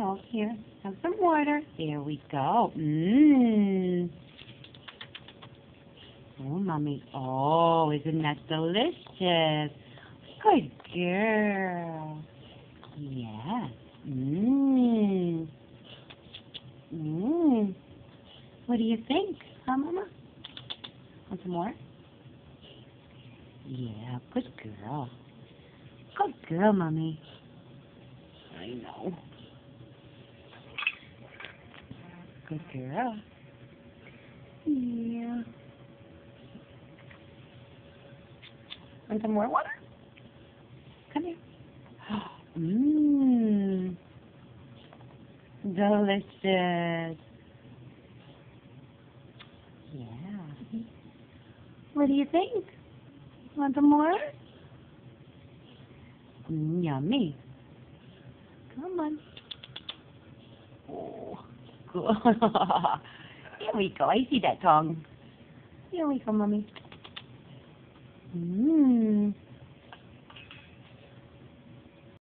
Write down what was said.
milk. Here, have some water. There we go. Mmm. Oh, Mommy. Oh, isn't that delicious? Good girl. Yes. Mmm. Mmm. What do you think? Huh, Mama? Want some more? Yeah, good girl. Good girl, Mommy. I know. Good girl. Yeah. Want some more water? Come here. Mmm. Delicious. Yeah. What do you think? Want some more? Yummy. Come on. Oh, good. Here we go. I see that tongue. Here we go, Mommy. Mmm.